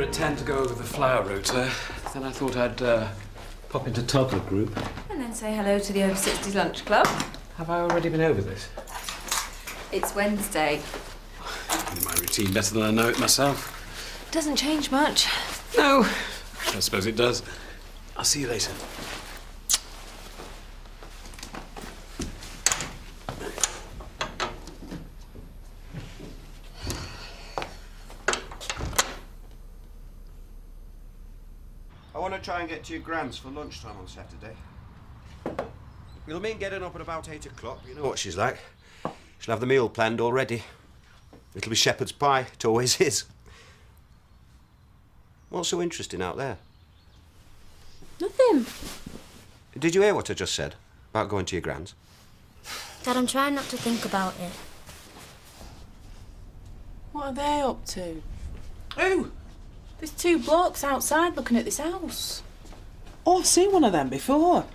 at 10 to go over the flower rota. Then I thought I'd pop into toddler group. And then say hello to the over 60s lunch club. Have I already been over this? It's Wednesday. I know my routine better than I know it myself. Doesn't change much. No, I suppose it does. I'll see you later. I want to try and get to your Grand's for lunchtime on Saturday. We'll mean getting up at about 8 o'clock. You know what she's like. She'll have the meal planned already. It'll be shepherd's pie. It always is. What's so interesting out there? Nothing. Did you hear what I just said about going to your Grand's? Dad, I'm trying not to think about it. What are they up to? Ooh! There's 2 blokes outside looking at this house. Oh, I've seen one of them before.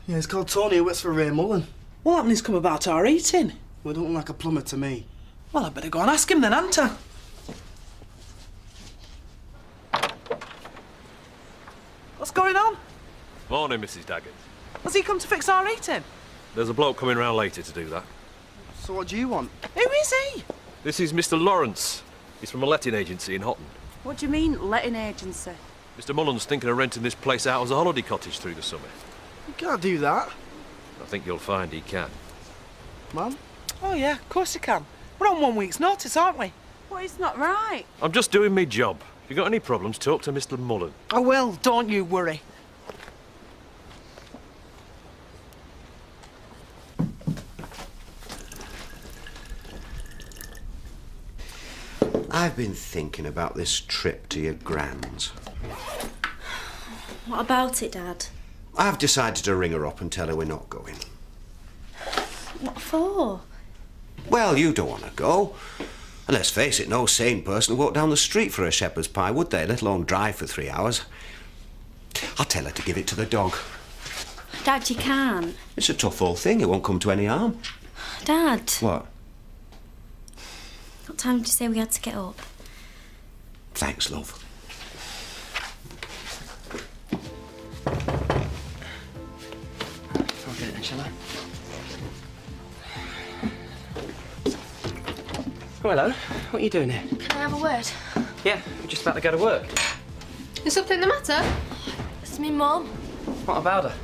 Yeah, it's called Tony, who works for Ray Mullen. What happening's come about our eating? Well, don't look like a plumber to me. Well, I'd better go and ask him then, hadn't I? What's going on? Morning, Mrs. Daggett. Has he come to fix our eating? There's a bloke coming round later to do that. So what do you want? Who is he? This is Mr. Lawrence. He's from a letting agency in Hotton. What do you mean, letting agency? Mr. Mullen's thinking of renting this place out as a holiday cottage through the summer. You can't do that. I think you'll find he can. Mum? Oh, yeah, of course he can. We're on 1 week's notice, aren't we? Well, it's not right. I'm just doing my job. If you've got any problems, talk to Mr. Mullen. Oh, well, don't you worry. I've been thinking about this trip to your Grand's. What about it, Dad? I've decided to ring her up and tell her we're not going. What for? Well, you don't want to go. And let's face it, no sane person would walk down the street for a shepherd's pie, would they? Let alone drive for 3 hours. I'll tell her to give it to the dog. Dad, you can't. It's a tough old thing. It won't come to any harm. Dad. What? What time did you say we had to get up? Thanks, love. I'll get it then, shall I? Oh, hello. What are you doing here? Can I have a word? Yeah, we're just about to go to work. Is something the matter? It's me mum. What about her?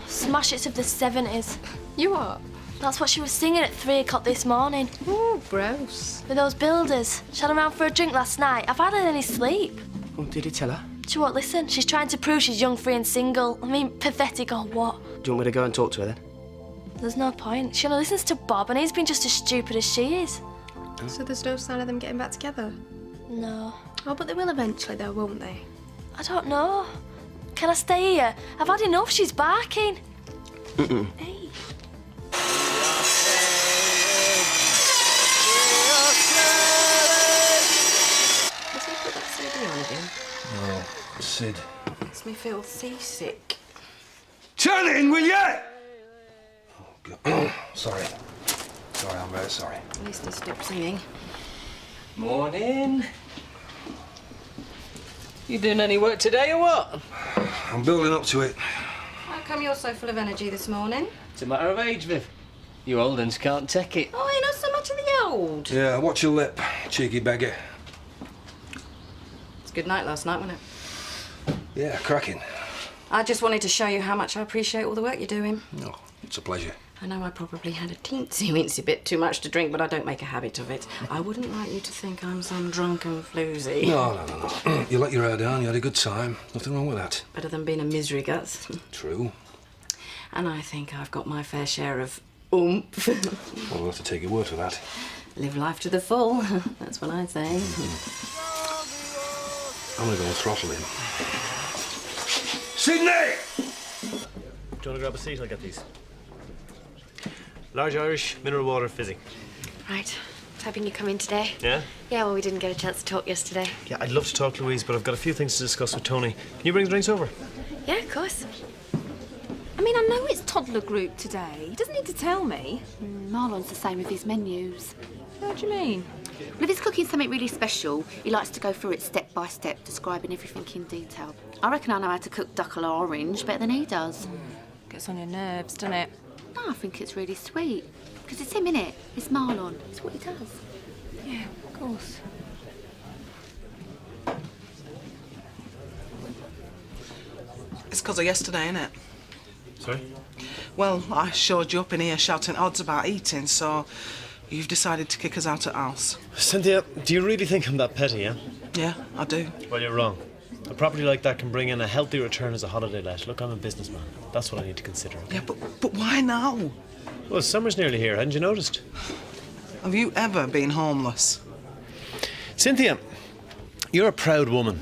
Smash Hits of the 70s. You are? That's what she was singing at 3 o'clock this morning. Ooh, gross. With those builders. She had around for a drink last night. I've hardly any sleep. Well, did you tell her? She won't listen. She's trying to prove she's young, free and single. I mean, pathetic or what? Do you want me to go and talk to her then? There's no point. She only listens to Bob and he's been just as stupid as she is. So there's no sign of them getting back together? No. Oh, but they will eventually though, won't they? I don't know. Can I stay here? I've had enough. She's barking. Mm-mm. Hey. Has he put that CD on again? Oh, Sid. Makes me feel seasick. Turn it in, will you? Oh, God. Sorry. Sorry, I'm very sorry. At least he stopped singing. Morning. You doing any work today or what? I'm building up to it. How come you're so full of energy this morning? It's a matter of age, Viv. You old uns can't take it. Oh, you're not so much of the old. Yeah, watch your lip, cheeky beggar. It's a good night last night, wasn't it? Yeah, cracking. I just wanted to show you how much I appreciate all the work you're doing. Oh, it's a pleasure. I know I probably had a teensy-weensy bit too much to drink, but I don't make a habit of it. I wouldn't like you to think I'm some drunken floozy. No. You let your hair down, you had a good time. Nothing wrong with that. Better than being a misery guts. True. And I think I've got my fair share of oomph. Well, we'll have to take your word for that. Live life to the full. That's what I say. I'm gonna go and throttle him. Sydney! Do you want to grab a seat? I'll get these. Large Irish, mineral water, fizzy. Right. Hoping you come in today. Yeah? Yeah, well, we didn't get a chance to talk yesterday. Yeah, I'd love to talk to Louise, but I've got a few things to discuss with Tony. Can you bring the drinks over? Yeah, of course. I mean, I know it's toddler group today. He doesn't need to tell me. Marlon's the same with his menus. What do you mean? Well, if he's cooking something really special, he likes to go through it step by step, describing everything in detail. I reckon I know how to cook duck a la orange better than he does. Gets on your nerves, doesn't it? No, I think it's really sweet. Because it's him, innit? It's Marlon. It's what he does. Yeah, of course. It's because of yesterday, innit? Sorry? Well, I showed you up in here shouting odds about eating, so you've decided to kick us out at house. Cynthia, do you really think I'm that petty, yeah? Yeah, I do. Well, you're wrong. A property like that can bring in a healthy return as a holiday let. Look, I'm a businessman. That's what I need to consider. Okay? Yeah, but why now? Well, summer's nearly here. Hadn't you noticed? Have you ever been homeless? Cynthia, you're a proud woman.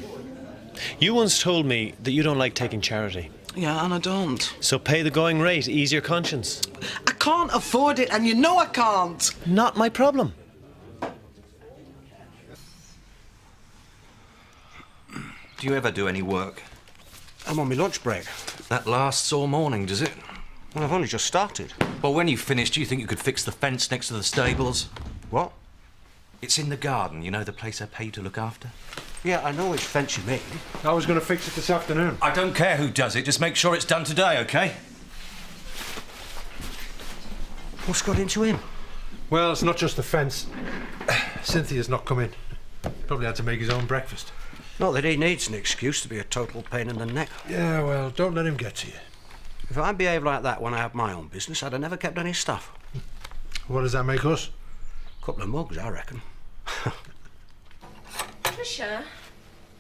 You once told me that you don't like taking charity. Yeah, and I don't. So pay the going rate, ease your conscience. I can't afford it, and you know I can't. Not my problem. Do you ever do any work? I'm on my lunch break. That lasts all morning, does it? Well, I've only just started. Well, when you've finished, do you think you could fix the fence next to the stables? What? It's in the garden, you know, the place I pay you to look after? Yeah, I know which fence you mean. I was going to fix it this afternoon. I don't care who does it, just make sure it's done today, OK? What's got into him? Well, it's not just the fence. Cynthia's not come in. Probably had to make his own breakfast. Not that he needs an excuse to be a total pain in the neck. Yeah, well, don't let him get to you. If I behaved like that when I had my own business, I'd have never kept any stuff. What does that make us? Couple of mugs, I reckon. Tricia,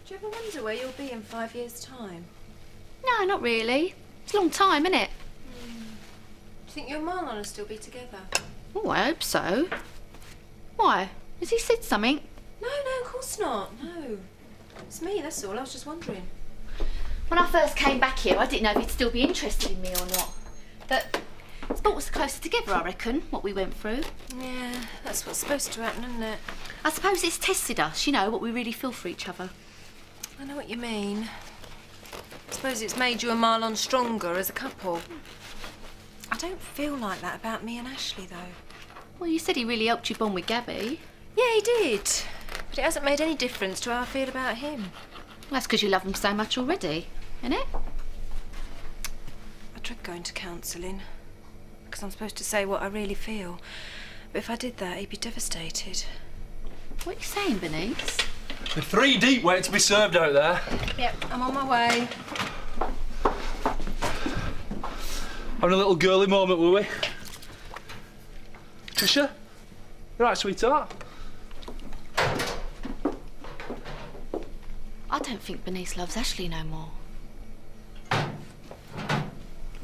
do you ever wonder where you'll be in 5 years' time? No, not really. It's a long time, isn't it? Do you think you and Marlon will still be together? Oh, I hope so. Why? Has he said something? No, of course not. No. It's me, that's all. I was just wondering. When I first came back here, I didn't know if he'd still be interested in me or not. But it's brought us closer together, I reckon, what we went through. Yeah, that's what's supposed to happen, isn't it? I suppose it's tested us, you know, what we really feel for each other. I know what you mean. I suppose it's made you and Marlon stronger as a couple. I don't feel like that about me and Ashley, though. Well, you said he really helped you bond with Gabby. Yeah, he did. But it hasn't made any difference to how I feel about him. Well, that's because you love him so much already, isn't it? I tried going to counselling because I'm supposed to say what I really feel. But if I did that, he'd be devastated. What are you saying, Bernice? We're 3 deep waiting to be served out there. Yep, I'm on my way. Having a little girly moment, were we? Tricia? You right, sweetheart? I don't think Bernice loves Ashley no more.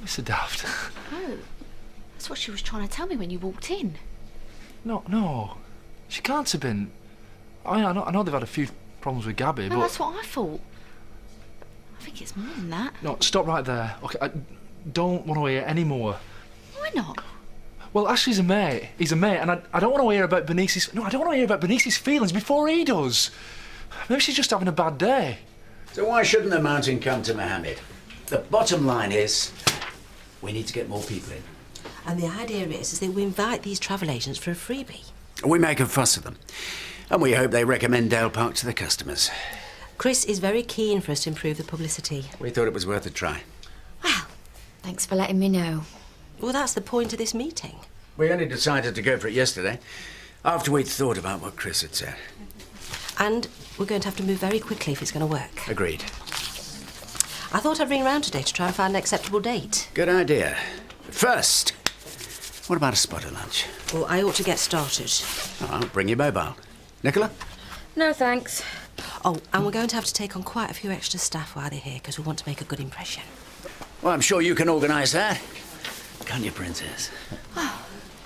Mr. Daft. Oh, that's what she was trying to tell me when you walked in. No. She can't have been. I know they've had a few problems with Gabby, No, but... that's what I thought. I think it's more than that. No, stop right there. OK, I don't want to hear any more. Why not? Well, Ashley's a mate. He's a mate, and I don't want to hear about Bernice's... No, I don't want to hear about Bernice's feelings before he does. Maybe she's just having a bad day. So why shouldn't the mountain come to Mohammed? The bottom line is, we need to get more people in. And the idea is that we invite these travel agents for a freebie. We make a fuss of them, and we hope they recommend Dale Park to the customers. Chris is very keen for us to improve the publicity. We thought it was worth a try. Well, thanks for letting me know. Well, that's the point of this meeting. We only decided to go for it yesterday, after we'd thought about what Chris had said. And we're going to have to move very quickly if it's going to work. Agreed. I thought I'd ring round today to try and find an acceptable date. Good idea. First, what about a spotter lunch? Well, I ought to get started. I'll bring your mobile. Nicola? No, thanks. Oh, and we're going to have to take on quite a few extra staff while they're here because we want to make a good impression. Well, I'm sure you can organise that. Can't you, Princess?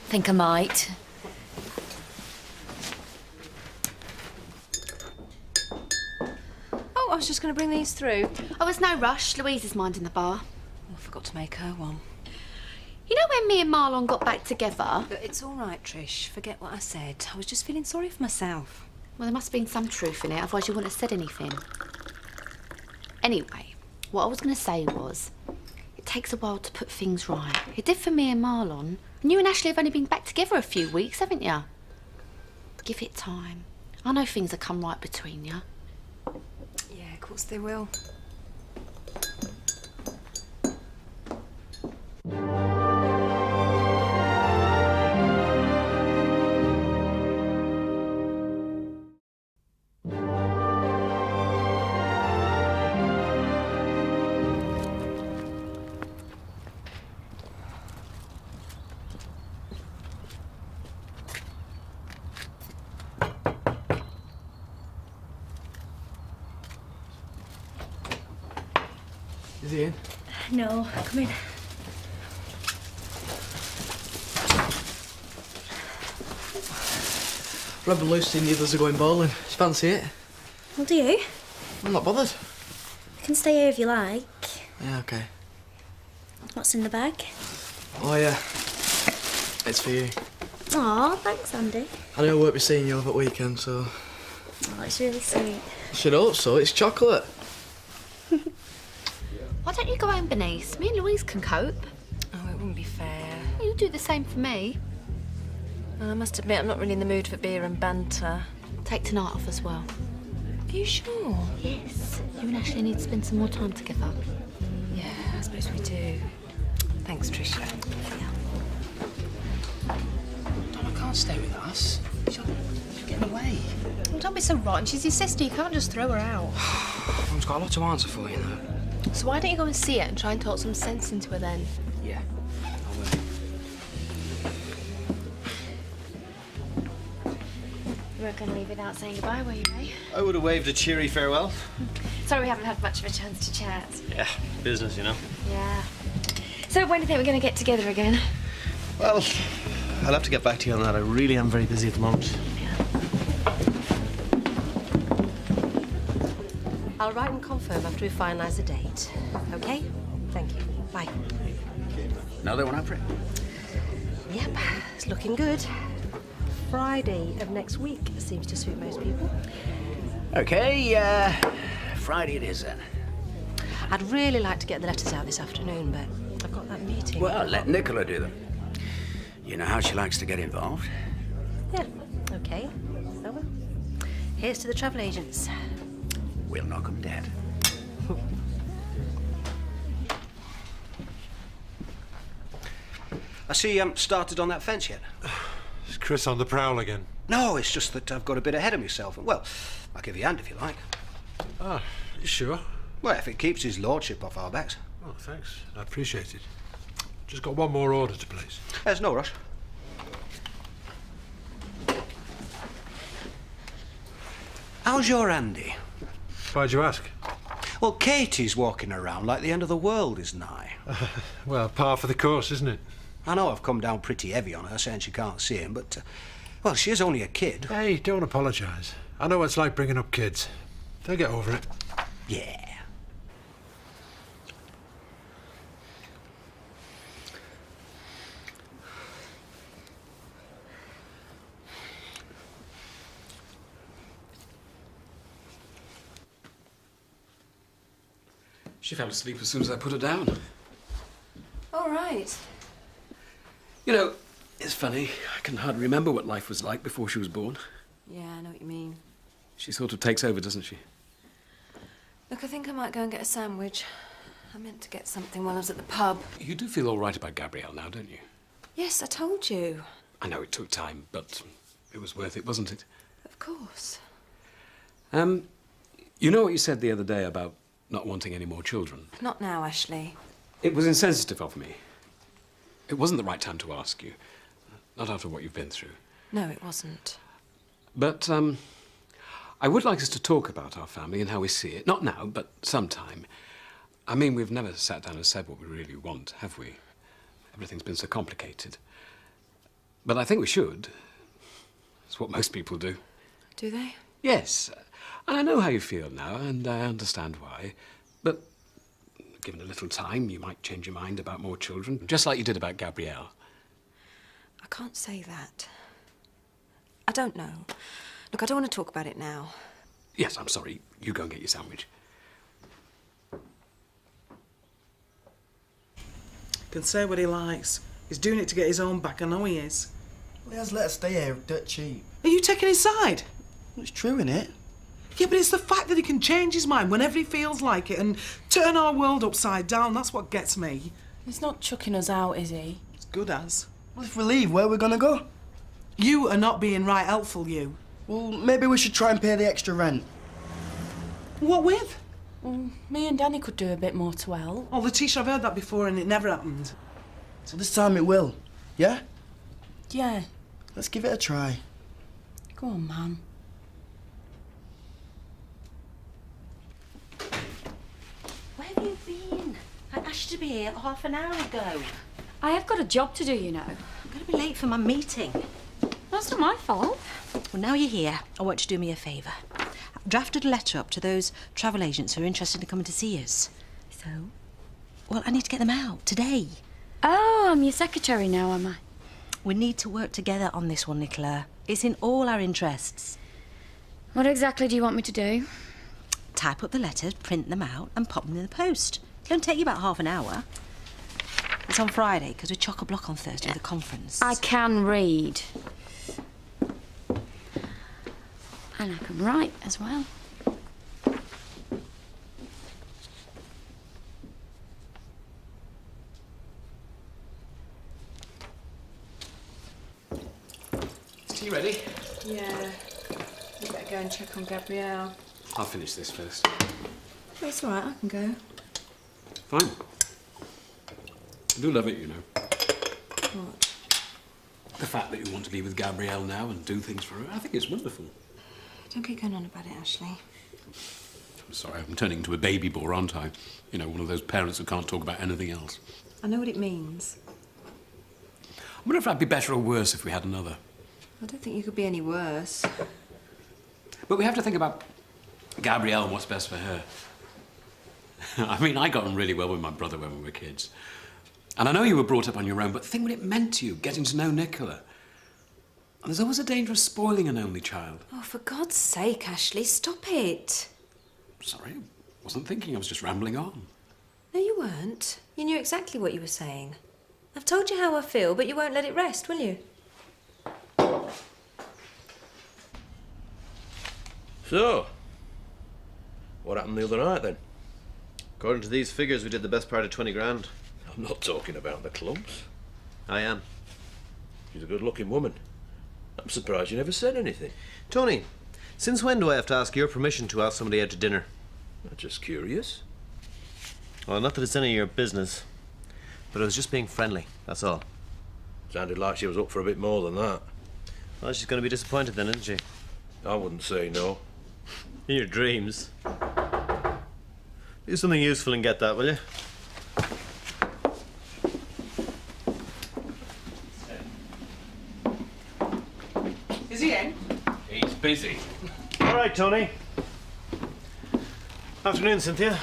Think I might. Oh, I was just going to bring these through. Oh, there's no rush. Louise is minding the bar. Oh, I forgot to make her one. You know when me and Marlon got back together? But it's all right, Trish. Forget what I said. I was just feeling sorry for myself. Well, there must have been some truth in it, otherwise you wouldn't have said anything. Anyway, what I was going to say was, it takes a while to put things right. It did for me and Marlon. And you and Ashley have only been back together a few weeks, haven't you? Give it time. I know things will come right between you. Yeah, of course they will. Is he in? No, come in. Rob and Lucy and the others are going bowling. Do you fancy it? Well, do you? I'm not bothered. You can stay here if you like. Yeah, okay. What's in the bag? Oh, yeah. It's for you. Aw, thanks, Andy. I know I won't be seeing you over at weekend, so... Oh, it's really sweet. I should hope so. It's chocolate. Why don't you go home, Bernice? Me and Louise can cope. Oh, it wouldn't be fair. You do the same for me. I must admit, I'm not really in the mood for beer and banter. Take tonight off as well. Are you sure? Yes. You and Ashley need to spend some more time together. Yeah, I suppose we do. Thanks, Tricia. Donna can't stay with us. She'll get away. Well, don't be so rotten. She's your sister. You can't just throw her out. Mum's got a lot to answer for, you know. So why don't you go and see her and try and talk some sense into her then? Yeah, I will. You weren't going to leave without saying goodbye, were you, Ray? I would have waved a cheery farewell. Sorry we haven't had much of a chance to chat. Yeah, business, you know. Yeah. So when do you think we're going to get together again? Well, I'll have to get back to you on that. I really am very busy at the moment. I'll write and confirm after we finalise the date. OK? Thank you. Bye. Another one up for it? Yep, it's looking good. Friday of next week seems to suit most people. Okay, Friday it is then. I'd really like to get the letters out this afternoon, but I've got that meeting. Well, let Nicola do them. You know how she likes to get involved. Yeah, OK. So well. Here's to the travel agents. We'll knock 'em dead. I see you haven't started on that fence yet. Is Chris on the prowl again? No, it's just that I've got a bit ahead of myself. Well, I'll give you a hand if you like. Ah, you sure? Well, if it keeps his lordship off our backs. Oh, thanks. I appreciate it. Just got one more order to place. There's no rush. How's your Andy? Why'd you ask? Well, Katie's walking around like the end of the world is nigh. Well, par for the course, isn't it? I know I've come down pretty heavy on her, saying she can't see him, but, well, she is only a kid. Hey, don't apologise. I know what it's like bringing up kids. They'll get over it. Yeah. She fell asleep as soon as I put her down. All right. You know, it's funny. I can hardly remember what life was like before she was born. Yeah, I know what you mean. She sort of takes over, doesn't she? Look, I think I might go and get a sandwich. I meant to get something while I was at the pub. You do feel all right about Gabrielle now, don't you? Yes, I told you. I know it took time, but it was worth it, wasn't it? Of course. You know what you said the other day about not wanting any more children? Not now, Ashley. It was insensitive of me. It wasn't the right time to ask you. Not after what you've been through. No, it wasn't. But, I would like us to talk about our family and how we see it. Not now, but sometime. I mean, we've never sat down and said what we really want, have we? Everything's been so complicated. But I think we should. It's what most people do. Do they? Yes. And I know how you feel now, and I understand why. But given a little time, you might change your mind about more children, just like you did about Gabrielle. I can't say that. I don't know. Look, I don't want to talk about it now. Yes, I'm sorry. You go and get your sandwich. Can say what he likes. He's doing it to get his own back. I know he is. Well, he has let us stay here dirt cheap. Are you taking his side? It's true, innit? Yeah, but it's the fact that he can change his mind whenever he feels like it and turn our world upside down. That's what gets me. He's not chucking us out, is he? It's good as. Well, if we leave, where are we gonna go? You are not being right helpful, you. Well, maybe we should try and pay the extra rent. What with? Well, me and Danny could do a bit more to help. Oh, Letitia, I've heard that before and it never happened. So this time it will, yeah? Yeah. Let's give it a try. Go on, man. Where have you been? I asked you to be here half an hour ago. I have got a job to do, you know. I'm going to be late for my meeting. That's not my fault. Well, now you're here, I want you to do me a favour. I've drafted a letter up to those travel agents who are interested in coming to see us. So, well, I need to get them out today. Oh, I'm your secretary now, am I? We need to work together on this one, Nicola. It's in all our interests. What exactly do you want me to do? Type up the letters, print them out and pop them in the post. It'll only take you about half an hour. It's on Friday, because we're chock-a-block on Thursday with the conference. I can read. And I can write as well. Is tea ready? Yeah. You better go and check on Gabrielle. I'll finish this first. It's all right, I can go. Fine. I do love it, you know. What? The fact that you want to be with Gabrielle now and do things for her, I think it's wonderful. Don't keep going on about it, Ashley. I'm sorry, I'm turning into a baby bore, aren't I? You know, one of those parents who can't talk about anything else. I know what it means. I wonder if I'd be better or worse if we had another. I don't think you could be any worse. But we have to think about Gabrielle and what's best for her. I mean, I got on really well with my brother when we were kids. And I know you were brought up on your own, but think what it meant to you, getting to know Nicola. And there's always a danger of spoiling an only child. Oh, for God's sake, Ashley, stop it. Sorry, I wasn't thinking, I was just rambling on. No, you weren't. You knew exactly what you were saying. I've told you how I feel, but you won't let it rest, will you? So, what happened the other night then? According to these figures, we did the best part of 20 grand. I'm not talking about the clubs. I am. She's a good-looking woman. I'm surprised you never said anything. Tony, since when do I have to ask your permission to ask somebody out to dinner? I'm just curious. Well, not that it's any of your business, but I was just being friendly, that's all. Sounded like she was up for a bit more than that. Well, she's going to be disappointed then, isn't she? I wouldn't say no. In your dreams. Do something useful and get that, will you? Is he in? He's busy. All right, Tony. Afternoon, Cynthia.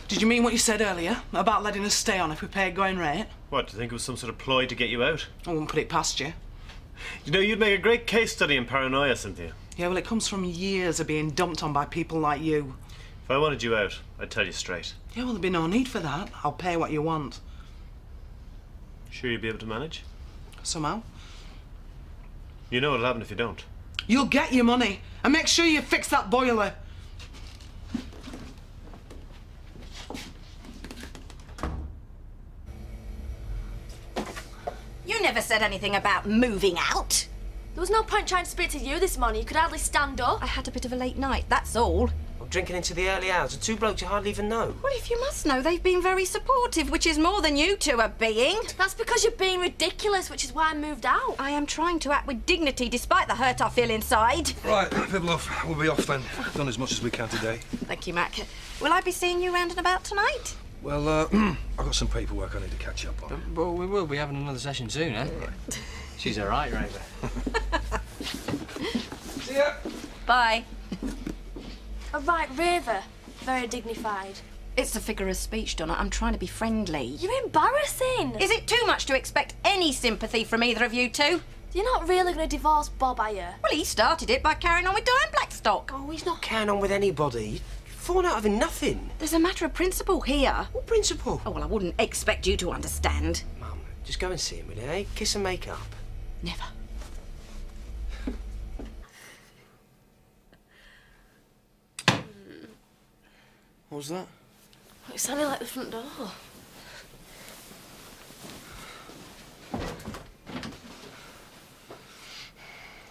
Did you mean what you said earlier about letting us stay on if we pay a going rate? What, do you think it was some sort of ploy to get you out? I wouldn't put it past you. You know, you'd make a great case study in paranoia, Cynthia. Yeah, well, it comes from years of being dumped on by people like you. If I wanted you out, I'd tell you straight. Yeah, well, there'd be no need for that. I'll pay what you want. Sure you'll be able to manage? Somehow. You know what'll happen if you don't. You'll get your money. And make sure you fix that boiler. You never said anything about moving out. There was no point trying to speak to you this morning. You could hardly stand up. I had a bit of a late night, that's all. I'm drinking into the early hours with two blokes you hardly even know. Well, if you must know, they've been very supportive, which is more than you two are being. That's because you're being ridiculous, which is why I moved out. I am trying to act with dignity despite the hurt I feel inside. Right, Pivlov, we'll be off then. Done as much as we can today. Thank you, Mac. Will I be seeing you round and about tonight? Well, I've got some paperwork I need to catch up on. Well, we will be having another session soon, eh? Right. She's all right, Raver. See ya. Bye. All right, Raver. Very dignified. It's a figure of speech, Donna. I'm trying to be friendly. You're embarrassing. Is it too much to expect any sympathy from either of you two? You're not really going to divorce Bob, are you? Well, he started it by carrying on with Diane Blackstock. Oh, he's not carrying on with anybody. Falling out of nothing. There's a matter of principle here. What principle? Oh, well, I wouldn't expect you to understand. Mum, just go and see him, will you, eh? Kiss and make up. Never. was that? It sounded like the front door.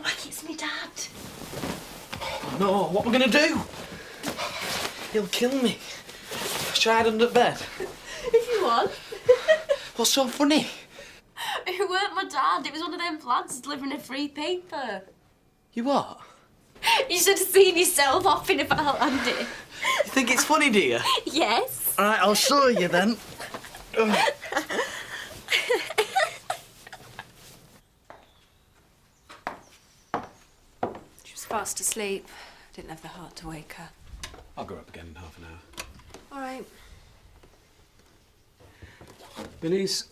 Like it's me dad. No, what am I going to do? He'll kill me. Shall I hide under bed? If you want. What's so funny? It weren't my dad. It was one of them lads delivering a free paper. You what? You should have seen yourself hopping about, Andy. You think it's funny, do you? Yes. All right, I'll show you then. She was fast asleep. Didn't have the heart to wake her. I'll go up again in half an hour. All right. Bernice,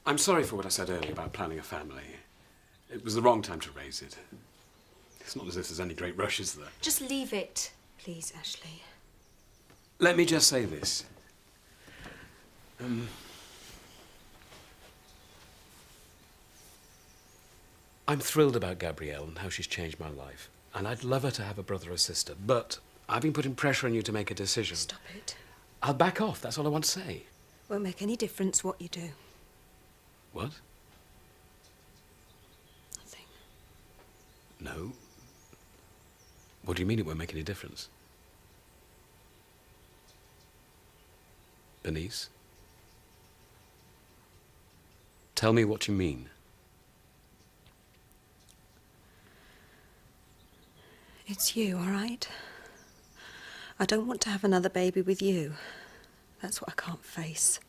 I'm sorry for what I said earlier about planning a family. It was the wrong time to raise it. It's not as if there's any great rush, is there? Just leave it, please, Ashley. Let me just say this. I'm thrilled about Gabrielle and how she's changed my life. And I'd love her to have a brother or sister, but I've been putting pressure on you to make a decision. Stop it. I'll back off, that's all I want to say. Won't make any difference what you do. What? Nothing. No. What do you mean it won't make any difference? Bernice? Tell me what you mean. It's you, all right? I don't want to have another baby with you. That's what I can't face.